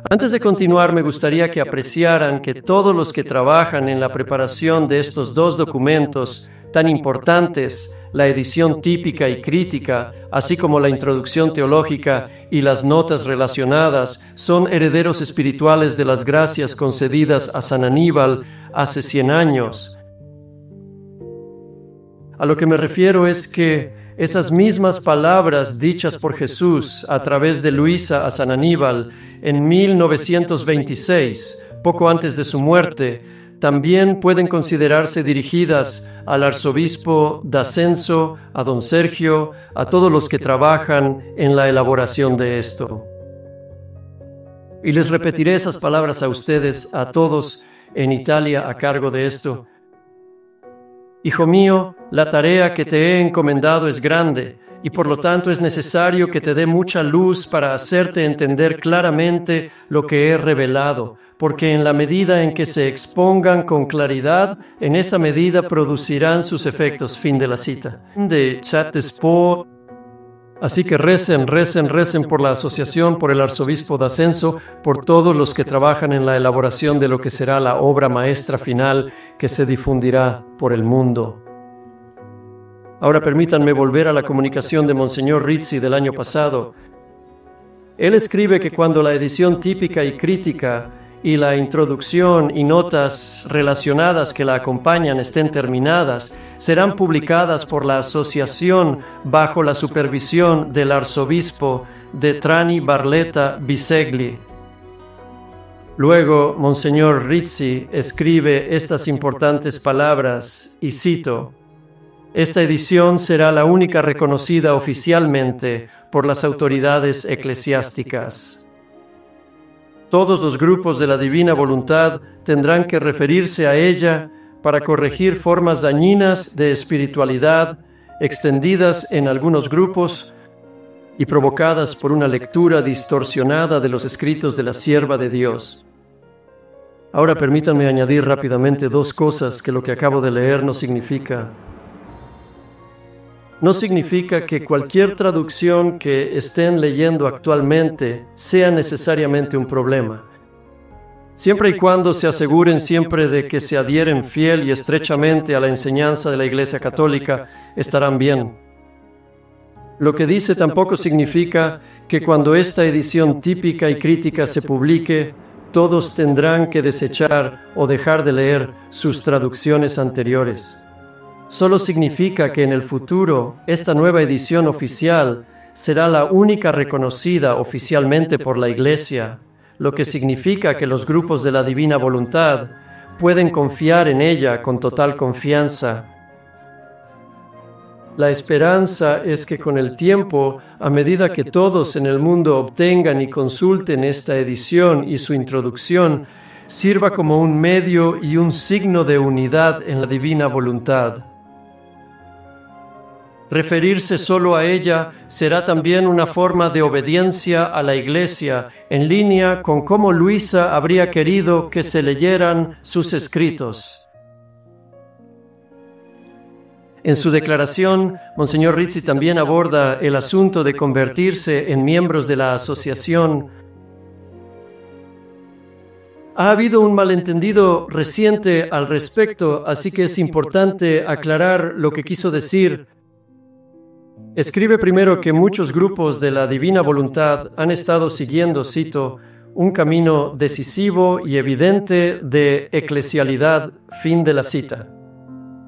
Antes de continuar, me gustaría que apreciaran que todos los que trabajan en la preparación de estos 2 documentos tan importantes, la edición típica y crítica, así como la introducción teológica y las notas relacionadas, son herederos espirituales de las gracias concedidas a San Aníbal hace 100 años. A lo que me refiero es que esas mismas palabras dichas por Jesús a través de Luisa a San Aníbal en 1926, poco antes de su muerte, también pueden considerarse dirigidas al arzobispo d'Ascenso, a don Sergio, a todos los que trabajan en la elaboración de esto. Y les repetiré esas palabras a ustedes, a todos en Italia a cargo de esto. Hijo mío, la tarea que te he encomendado es grande, y por lo tanto es necesario que te dé mucha luz para hacerte entender claramente lo que he revelado, porque en la medida en que se expongan con claridad, en esa medida producirán sus efectos. Fin de la cita. De Chat Sport. Así que recen por la asociación, por el arzobispo de Ascenso, por todos los que trabajan en la elaboración de lo que será la obra maestra final que se difundirá por el mundo. Ahora permítanme volver a la comunicación de Monseñor Rizzi del año pasado. Él escribe que cuando la edición típica y crítica y la introducción y notas relacionadas que la acompañan estén terminadas, serán publicadas por la asociación bajo la supervisión del arzobispo de Trani Barletta Bisegli. Luego, Monseñor Rizzi escribe estas importantes palabras, y cito: esta edición será la única reconocida oficialmente por las autoridades eclesiásticas. Todos los grupos de la Divina Voluntad tendrán que referirse a ella para corregir formas dañinas de espiritualidad extendidas en algunos grupos y provocadas por una lectura distorsionada de los escritos de la sierva de Dios. Ahora permítanme añadir rápidamente dos cosas que lo que acabo de leer no significa. No significa que cualquier traducción que estén leyendo actualmente sea necesariamente un problema. Siempre y cuando se aseguren siempre de que se adhieren fiel y estrechamente a la enseñanza de la Iglesia Católica, estarán bien. Lo que dice tampoco significa que cuando esta edición típica y crítica se publique, todos tendrán que desechar o dejar de leer sus traducciones anteriores. Solo significa que en el futuro, esta nueva edición oficial será la única reconocida oficialmente por la Iglesia, lo que significa que los grupos de la Divina Voluntad pueden confiar en ella con total confianza. La esperanza es que con el tiempo, a medida que todos en el mundo obtengan y consulten esta edición y su introducción, sirva como un medio y un signo de unidad en la Divina Voluntad. Referirse solo a ella será también una forma de obediencia a la Iglesia, en línea con cómo Luisa habría querido que se leyeran sus escritos. En su declaración, Monseñor Rizzi también aborda el asunto de convertirse en miembros de la asociación. Ha habido un malentendido reciente al respecto, así que es importante aclarar lo que quiso decir. Escribe primero que muchos grupos de la Divina Voluntad han estado siguiendo, cito, un camino decisivo y evidente de eclesialidad, fin de la cita.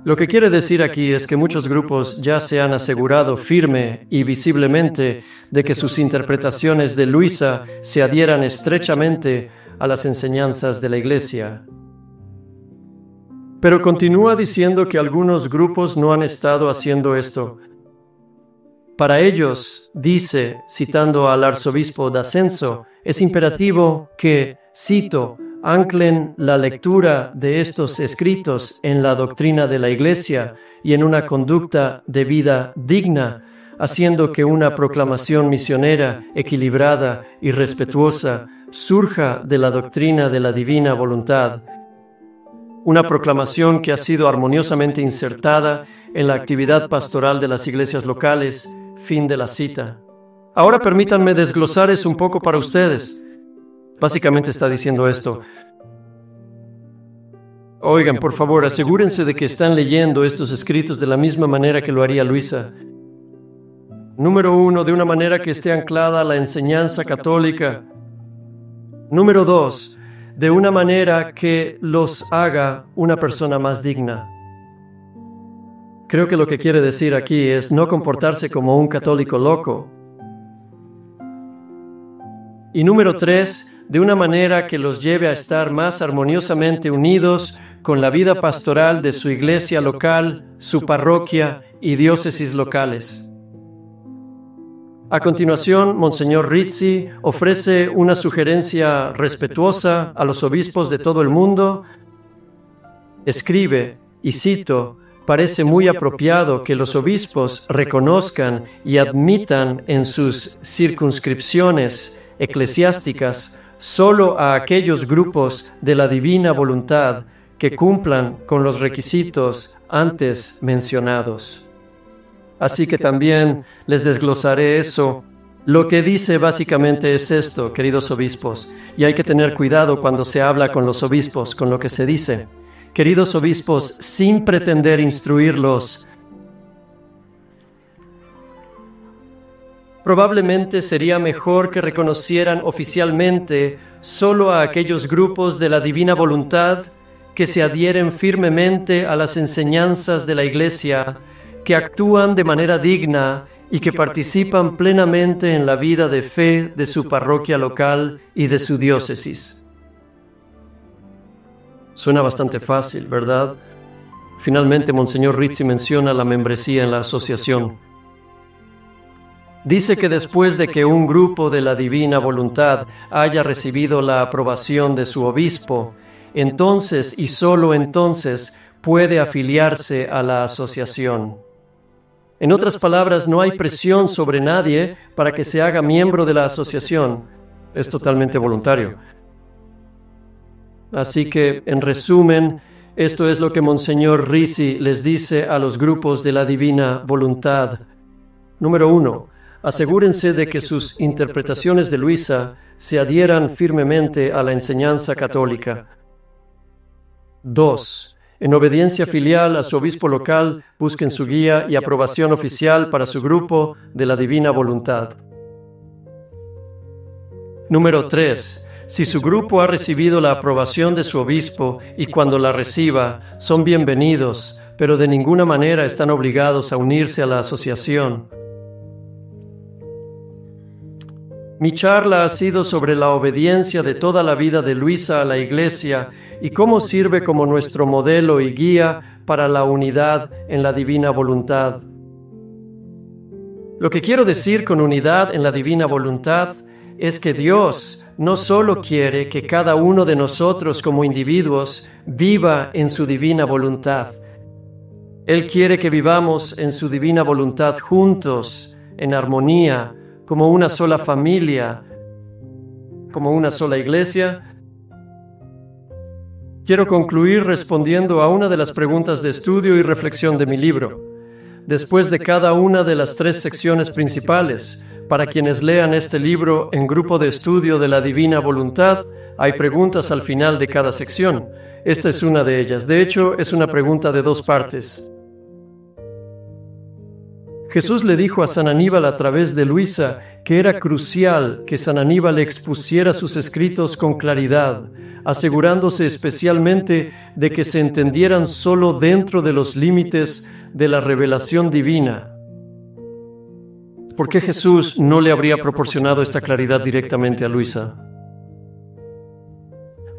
Lo que quiere decir aquí es que muchos grupos ya se han asegurado firme y visiblemente de que sus interpretaciones de Luisa se adhieran estrechamente a las enseñanzas de la Iglesia. Pero continúa diciendo que algunos grupos no han estado haciendo esto. Para ellos, dice, citando al arzobispo de Ascenso, es imperativo que, cito, anclen la lectura de estos escritos en la doctrina de la Iglesia y en una conducta de vida digna, haciendo que una proclamación misionera, equilibrada y respetuosa surja de la doctrina de la Divina Voluntad. Una proclamación que ha sido armoniosamente insertada en la actividad pastoral de las iglesias locales. Fin de la cita. Ahora permítanme desglosar eso un poco para ustedes. Básicamente está diciendo esto. Oigan, por favor, asegúrense de que están leyendo estos escritos de la misma manera que lo haría Luisa. Número 1, de una manera que esté anclada a la enseñanza católica. Número 2, de una manera que los haga una persona más digna. Creo que lo que quiere decir aquí es no comportarse como un católico loco. Y número 3, de una manera que los lleve a estar más armoniosamente unidos con la vida pastoral de su iglesia local, su parroquia y diócesis locales. A continuación, Monseñor Rizzi ofrece una sugerencia respetuosa a los obispos de todo el mundo. Escribe, y cito, parece muy apropiado que los obispos reconozcan y admitan en sus circunscripciones eclesiásticas solo a aquellos grupos de la divina voluntad que cumplan con los requisitos antes mencionados. Así que también les desglosaré eso. Lo que dice básicamente es esto, queridos obispos, y hay que tener cuidado cuando se habla con los obispos, con lo que se dice. Queridos obispos, sin pretender instruirlos, probablemente sería mejor que reconocieran oficialmente solo a aquellos grupos de la divina voluntad que se adhieren firmemente a las enseñanzas de la Iglesia, que actúan de manera digna y que participan plenamente en la vida de fe de su parroquia local y de su diócesis. Suena bastante fácil, ¿verdad? Finalmente, Monseñor Rizzi menciona la membresía en la asociación. Dice que después de que un grupo de la divina voluntad haya recibido la aprobación de su obispo, entonces y solo entonces puede afiliarse a la asociación. En otras palabras, no hay presión sobre nadie para que se haga miembro de la asociación. Es totalmente voluntario. Así que, en resumen, esto es lo que Monseñor Rizzi les dice a los grupos de la divina voluntad. Número 1. Asegúrense de que sus interpretaciones de Luisa se adhieran firmemente a la enseñanza católica. 2. En obediencia filial a su obispo local, busquen su guía y aprobación oficial para su grupo de la divina voluntad. Número 3. Si su grupo ha recibido la aprobación de su obispo y cuando la reciba, son bienvenidos, pero de ninguna manera están obligados a unirse a la asociación. Mi charla ha sido sobre la obediencia de toda la vida de Luisa a la Iglesia y cómo sirve como nuestro modelo y guía para la unidad en la divina voluntad. Lo que quiero decir con unidad en la divina voluntad es que Dios no solo quiere que cada uno de nosotros como individuos viva en su divina voluntad. Él quiere que vivamos en su divina voluntad juntos, en armonía, como una sola familia, como una sola iglesia. Quiero concluir respondiendo a una de las preguntas de estudio y reflexión de mi libro. Después de cada una de las 3 secciones principales, para quienes lean este libro en grupo de estudio de la Divina Voluntad, hay preguntas al final de cada sección. Esta es una de ellas. De hecho, es una pregunta de 2 partes. Jesús le dijo a San Aníbal a través de Luisa que era crucial que San Aníbal expusiera sus escritos con claridad, asegurándose especialmente de que se entendieran solo dentro de los límites de la revelación divina. ¿Por qué Jesús no le habría proporcionado esta claridad directamente a Luisa?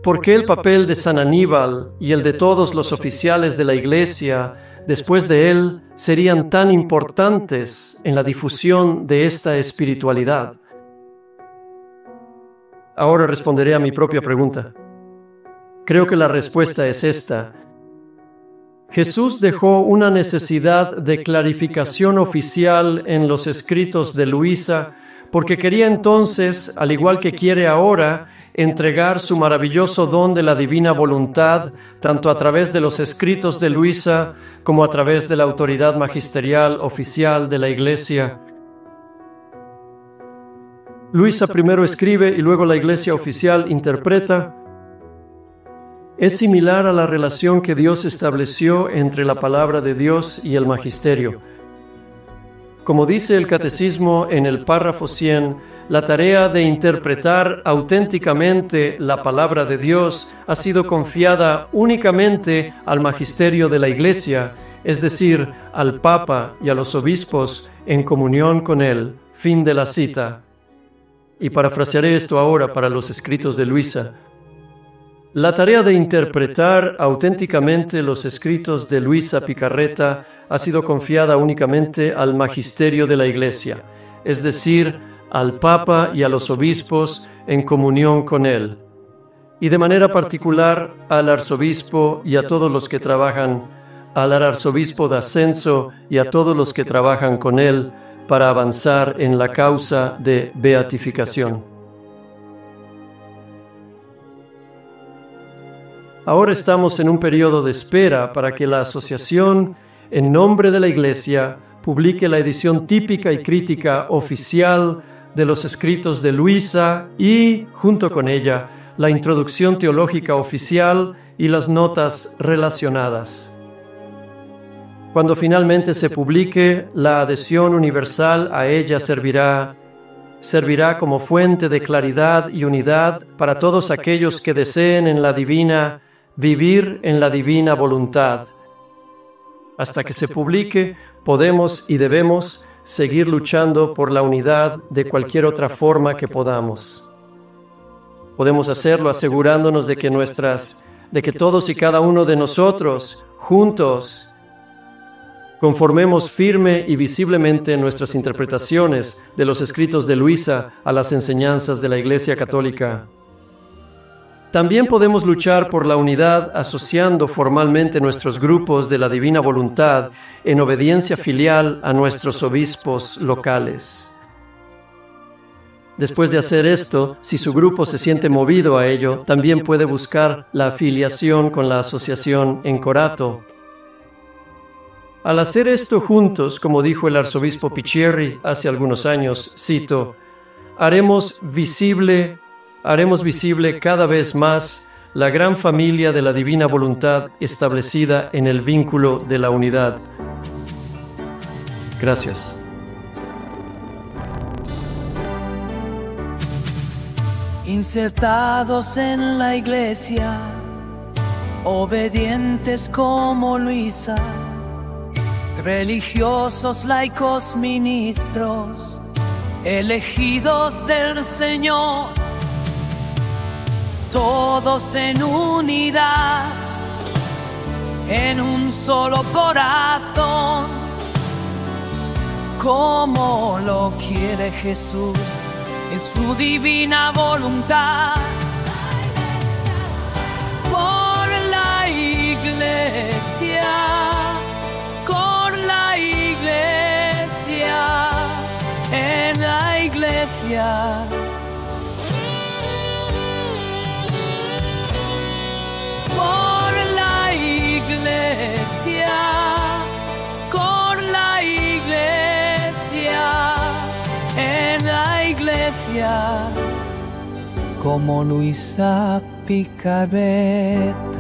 ¿Por qué el papel de San Aníbal y el de todos los oficiales de la Iglesia después de él serían tan importantes en la difusión de esta espiritualidad? Ahora responderé a mi propia pregunta. Creo que la respuesta es esta. Jesús dejó una necesidad de clarificación oficial en los escritos de Luisa porque quería entonces, al igual que quiere ahora, entregar su maravilloso don de la divina voluntad, tanto a través de los escritos de Luisa como a través de la autoridad magisterial oficial de la Iglesia. Luisa primero escribe y luego la Iglesia oficial interpreta. Es similar a la relación que Dios estableció entre la palabra de Dios y el magisterio. Como dice el Catecismo en el párrafo 100, la tarea de interpretar auténticamente la palabra de Dios ha sido confiada únicamente al magisterio de la Iglesia, es decir, al Papa y a los obispos en comunión con él. Fin de la cita. Y parafrasearé esto ahora para los escritos de Luisa. La tarea de interpretar auténticamente los escritos de Luisa Picarreta ha sido confiada únicamente al magisterio de la Iglesia, es decir, al Papa y a los obispos en comunión con él, y de manera particular al arzobispo y a todos los que trabajan al arzobispo de Ascenso y a todos los que trabajan con él para avanzar en la causa de beatificación. Ahora estamos en un periodo de espera para que la asociación, en nombre de la Iglesia, publique la edición típica y crítica oficial de los escritos de Luisa y, junto con ella, la introducción teológica oficial y las notas relacionadas. Cuando finalmente se publique, la adhesión universal a ella servirá como fuente de claridad y unidad para todos aquellos que deseen vivir en la divina voluntad. Hasta que se publique, podemos y debemos seguir luchando por la unidad de cualquier otra forma que podamos. Podemos hacerlo asegurándonos de que todos y cada uno de nosotros, juntos, conformemos firme y visiblemente nuestras interpretaciones de los escritos de Luisa a las enseñanzas de la Iglesia Católica. También podemos luchar por la unidad asociando formalmente nuestros grupos de la divina voluntad en obediencia filial a nuestros obispos locales. Después de hacer esto, si su grupo se siente movido a ello, también puede buscar la afiliación con la asociación Encorato. Al hacer esto juntos, como dijo el arzobispo Picierri hace algunos años, cito, haremos visible cada vez más la gran familia de la divina voluntad establecida en el vínculo de la unidad. Gracias. Insertados en la Iglesia, obedientes como Luisa, religiosos, laicos, ministros, elegidos del Señor, todos en unidad, en un solo corazón, como lo quiere Jesús en su divina voluntad. Por la Iglesia, con la Iglesia, en la Iglesia. Por la Iglesia, con la Iglesia, en la Iglesia, como Luisa Picaret.